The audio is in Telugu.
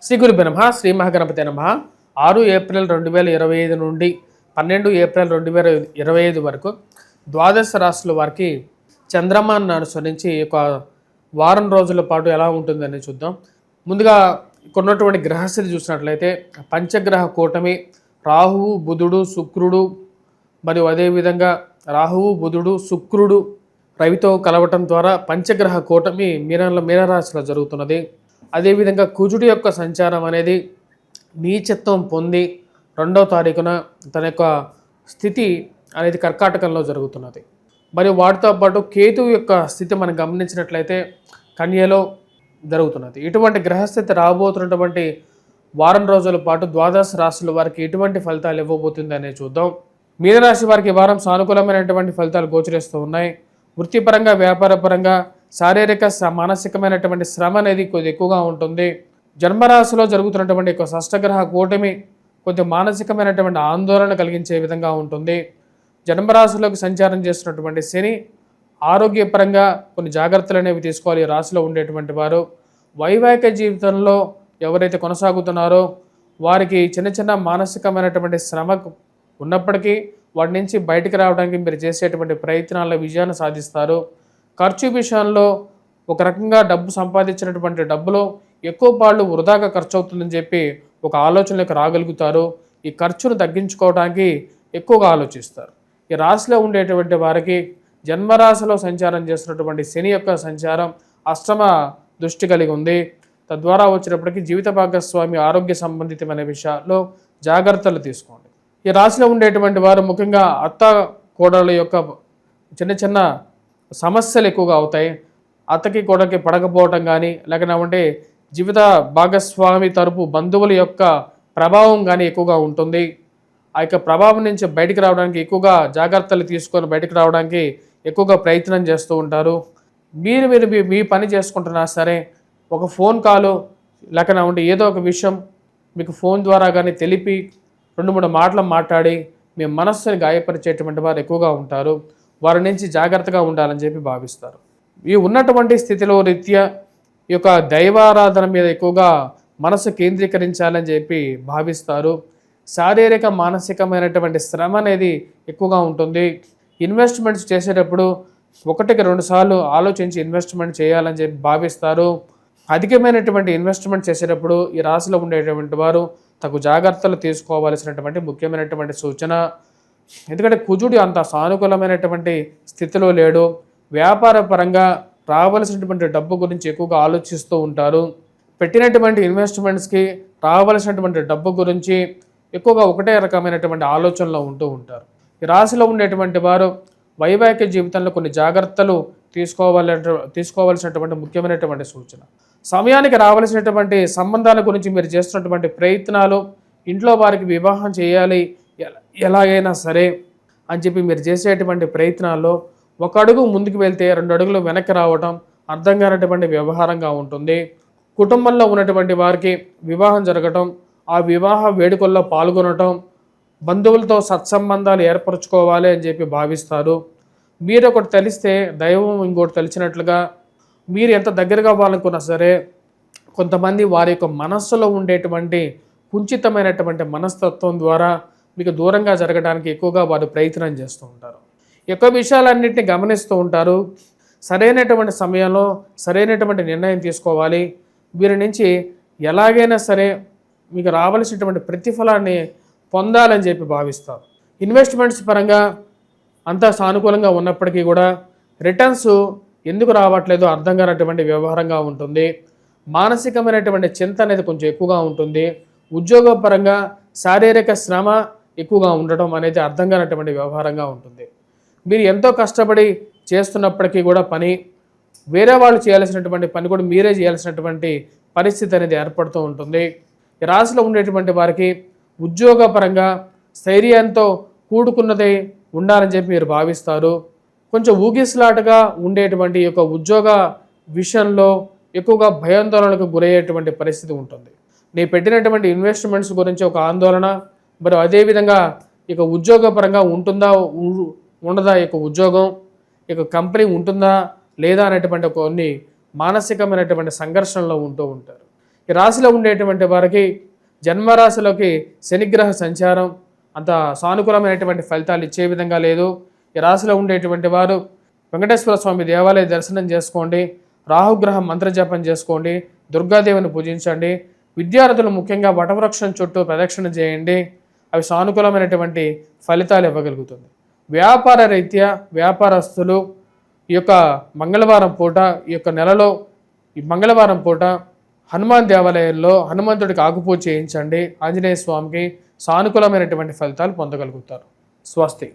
శ్రీ గురుభ్యో నమః. శ్రీ మహాగణపతే నమః. 6 ఏప్రిల్ 2025 నుండి 12 ఏప్రిల్ 2025 వరకు ద్వాదశ రాశుల వారికి చంద్రమాన్ని అనుసరించి ఒక వారం రోజుల పాటు ఎలా ఉంటుందని చూద్దాం. ముందుగా కొన్నటువంటి గ్రహస్థితి చూసినట్లయితే పంచగ్రహ కూటమి రాహువు, బుధుడు, శుక్రుడు మరియు అదేవిధంగా రాహువు, బుధుడు, శుక్రుడు రవితో కలవటం ద్వారా పంచగ్రహ కూటమి మీనరాశిలో జరుగుతున్నది. అదేవిధంగా కుజుడి యొక్క సంచారం అనేది నీచత్వం పొంది 2వ తారీఖున తన యొక్క స్థితి అనేది కర్కాటకంలో జరుగుతున్నది. మరియు వాటితో పాటు కేతువు యొక్క స్థితి మనం గమనించినట్లయితే కన్యలో జరుగుతున్నది. ఇటువంటి గ్రహస్థితి రాబోతున్నటువంటి వారం రోజుల పాటు ద్వాదశ రాశుల వారికి ఎటువంటి ఫలితాలు ఇవ్వబోతుంది అనేది చూద్దాం. మీనరాశి వారికి వారం సానుకూలమైనటువంటి ఫలితాలు గోచరిస్తూ ఉన్నాయి. వృత్తిపరంగా, వ్యాపారపరంగా, శారీరక మానసికమైనటువంటి శ్రమ అనేది కొద్ది ఎక్కువగా ఉంటుంది. జన్మరాశిలో జరుగుతున్నటువంటి ఒక షష్టగ్రహ కూటమి కొద్ది మానసికమైనటువంటి ఆందోళన కలిగించే విధంగా ఉంటుంది. జన్మరాశిలోకి సంచారం చేస్తున్నటువంటి శని ఆరోగ్యపరంగా కొన్ని జాగ్రత్తలు అనేవి తీసుకోవాలి. రాశిలో ఉండేటువంటి వారు వైవాహిక జీవితంలో ఎవరైతే కొనసాగుతున్నారో వారికి చిన్న చిన్న మానసికమైనటువంటి శ్రమ ఉన్నప్పటికీ వాటి నుంచి బయటకు రావడానికి మీరు చేసేటువంటి ప్రయత్నాల్లో విజయాన్ని సాధిస్తారు. ఖర్చు విషయంలో ఒక రకంగా డబ్బు సంపాదించినటువంటి డబ్బులో ఎక్కువ పాళ్ళు వృధాగా ఖర్చు అవుతుందని చెప్పి ఒక ఆలోచనలోకి రాగలుగుతారు. ఈ ఖర్చును తగ్గించుకోవడానికి ఎక్కువగా ఆలోచిస్తారు. ఈ రాశిలో ఉండేటువంటి వారికి జన్మరాశిలో సంచారం చేస్తున్నటువంటి శని యొక్క సంచారం అష్టమ దృష్టి కలిగి ఉంది. తద్వారా వచ్చినప్పటికీ జీవిత భాగస్వామి ఆరోగ్య సంబంధితమైన విషయాల్లో జాగ్రత్తలు తీసుకోండి. ఈ రాశిలో ఉండేటువంటి వారు ముఖ్యంగా అత్త కోడళ్ళ యొక్క చిన్న చిన్న సమస్యలు ఎక్కువగా అవుతాయి. అత్తకి కోడలికి పడకపోవటం కానీ, లేకపోతే జీవిత భాగస్వామి తరపు బంధువుల యొక్క ప్రభావం కానీ ఎక్కువగా ఉంటుంది. ఆ యొక్క ప్రభావం నుంచి బయటికి రావడానికి ఎక్కువగా జాగ్రత్తలు తీసుకొని బయటకు రావడానికి ఎక్కువగా ప్రయత్నం చేస్తూ ఉంటారు. మీరు మీ పని చేసుకుంటున్నా సరే ఒక ఫోన్ కాలు లేకపోతే ఏదో ఒక విషయం మీకు ఫోన్ ద్వారా కానీ తెలిపి 2-3 మాటలు మాట్లాడి మీ మనస్సుని గాయపరిచేటువంటి వారు ఎక్కువగా ఉంటారు. వారి నుంచి జాగ్రత్తగా ఉండాలని చెప్పి భావిస్తారు. ఈ ఉన్నటువంటి స్థితిలో రీత్యా ఈ యొక్క దైవారాధన మీద ఎక్కువగా మనసు కేంద్రీకరించాలని చెప్పి భావిస్తారు. శారీరక మానసికమైనటువంటి శ్రమ అనేది ఎక్కువగా ఉంటుంది. ఇన్వెస్ట్మెంట్స్ చేసేటప్పుడు 1-2 సార్లు ఆలోచించి ఇన్వెస్ట్మెంట్ చేయాలని చెప్పి భావిస్తారు. అధికమైనటువంటి ఇన్వెస్ట్మెంట్ చేసేటప్పుడు ఈ రాశిలో ఉండేటువంటి వారు తగు జాగ్రత్తలు తీసుకోవాల్సినటువంటి ముఖ్యమైనటువంటి సూచన. ఎందుకంటే కుజుడు అంత సానుకూలమైనటువంటి స్థితిలో లేడు. వ్యాపార పరంగా రావాల్సినటువంటి డబ్బు గురించి ఎక్కువగా ఆలోచిస్తూ ఉంటారు. పెట్టినటువంటి ఇన్వెస్ట్మెంట్స్కి రావాల్సినటువంటి డబ్బు గురించి ఎక్కువగా ఒకటే రకమైనటువంటి ఆలోచనలో ఉంటూ ఉంటారు. ఈ రాశిలో ఉండేటువంటి వారు వైవాహిక జీవితంలో కొన్ని జాగ్రత్తలు తీసుకోవాల్సినటువంటి ముఖ్యమైనటువంటి సూచన. సమయానికి రావాల్సినటువంటి సంబంధాల గురించి మీరు చేస్తున్నటువంటి ప్రయత్నాలు, ఇంట్లో వారికి వివాహం చేయాలి ఎలాగైనా సరే అని చెప్పి మీరు చేసేటువంటి ప్రయత్నాల్లో 1 అడుగు ముందుకు వెళ్తే 2 అడుగులు వెనక్కి రావటం అర్థం కానటువంటి వ్యవహారంగా ఉంటుంది. కుటుంబంలో ఉన్నటువంటి వారికి వివాహం జరగటం, ఆ వివాహ వేడుకల్లో పాల్గొనటం, బంధువులతో సత్సంబంధాలు ఏర్పరచుకోవాలి అని చెప్పి భావిస్తారు. మీరు ఒకటి తెలిస్తే దైవం ఇంకోటి తెలిసినట్లుగా మీరు ఎంత దగ్గరగా అవ్వాలనుకున్నా సరే కొంతమంది వారి యొక్క మనస్సులో ఉండేటువంటి కుంచితమైనటువంటి మనస్తత్వం ద్వారా మీకు దూరంగా జరగడానికి ఎక్కువగా వారు ప్రయత్నం చేస్తూ ఉంటారు. యొక్క విషయాలన్నింటినీ గమనిస్తూ ఉంటారు. సరైనటువంటి సమయంలో సరైనటువంటి నిర్ణయం తీసుకోవాలి. వీరి నుంచి ఎలాగైనా సరే మీకు రావాల్సినటువంటి ప్రతిఫలాన్ని పొందాలని చెప్పి భావిస్తారు. ఇన్వెస్ట్మెంట్స్ పరంగా అంతా సానుకూలంగా ఉన్నప్పటికీ కూడా రిటర్న్స్ ఎందుకు రావట్లేదో అర్థం కానటువంటి వ్యవహారంగా ఉంటుంది. మానసికమైనటువంటి చింత అనేది కొంచెం ఎక్కువగా ఉంటుంది. ఉద్యోగపరంగా శారీరక శ్రమ ఎక్కువగా ఉండటం అనేది అర్థం కానటువంటి వ్యవహారంగా ఉంటుంది. మీరు ఎంతో కష్టపడి చేస్తున్నప్పటికీ కూడా పని వేరే వాళ్ళు చేయాల్సినటువంటి పని కూడా మీరే చేయాల్సినటువంటి పరిస్థితి అనేది ఏర్పడుతూ ఉంటుంది. ఈ రాశిలో ఉండేటువంటి వారికి ఉద్యోగపరంగా స్థైర్యంతో కూడుకున్నదే ఉండాలని చెప్పి మీరు భావిస్తారు. కొంచెం ఊగిసలాటగా ఉండేటువంటి యొక్క ఉద్యోగ విషయంలో ఎక్కువగా భయాందోళనకు గురయ్యేటువంటి పరిస్థితి ఉంటుంది. నేను పెట్టినటువంటి ఇన్వెస్ట్మెంట్స్ గురించి ఒక ఆందోళన, మరి అదేవిధంగా ఇక ఉద్యోగపరంగా ఉంటుందా ఉండదా, ఇక ఉద్యోగం ఇక కంపెనీ ఉంటుందా లేదా అనేటువంటి కొన్ని మానసికమైనటువంటి సంఘర్షణలో ఉంటూ ఉంటారు. ఈ రాశిలో ఉండేటువంటి వారికి జన్మరాశిలోకి శనిగ్రహ సంచారం అంత సానుకూలమైనటువంటి ఫలితాలు ఇచ్చే విధంగా లేదు. ఈ రాశిలో ఉండేటువంటి వారు వెంకటేశ్వర స్వామి దేవాలయ దర్శనం చేసుకోండి, రాహుగ్రహం మంత్రజపం చేసుకోండి, దుర్గాదేవిని పూజించండి. విద్యార్థులు ముఖ్యంగా వటవృక్షం చుట్టూ ప్రదక్షిణ చేయండి, అవి సానుకూలమైనటువంటి ఫలితాలు ఇవ్వగలుగుతుంది. వ్యాపార రీత్యా వ్యాపారస్తులు ఈ యొక్క మంగళవారం పూట, ఈ యొక్క నెలలో ఈ మంగళవారం పూట హనుమాన్ దేవాలయంలో హనుమంతుడికి ఆకుపూజ చేయించండి. ఆంజనేయ స్వామికి సానుకూలమైనటువంటి ఫలితాలు పొందగలుగుతారు. స్వస్తి.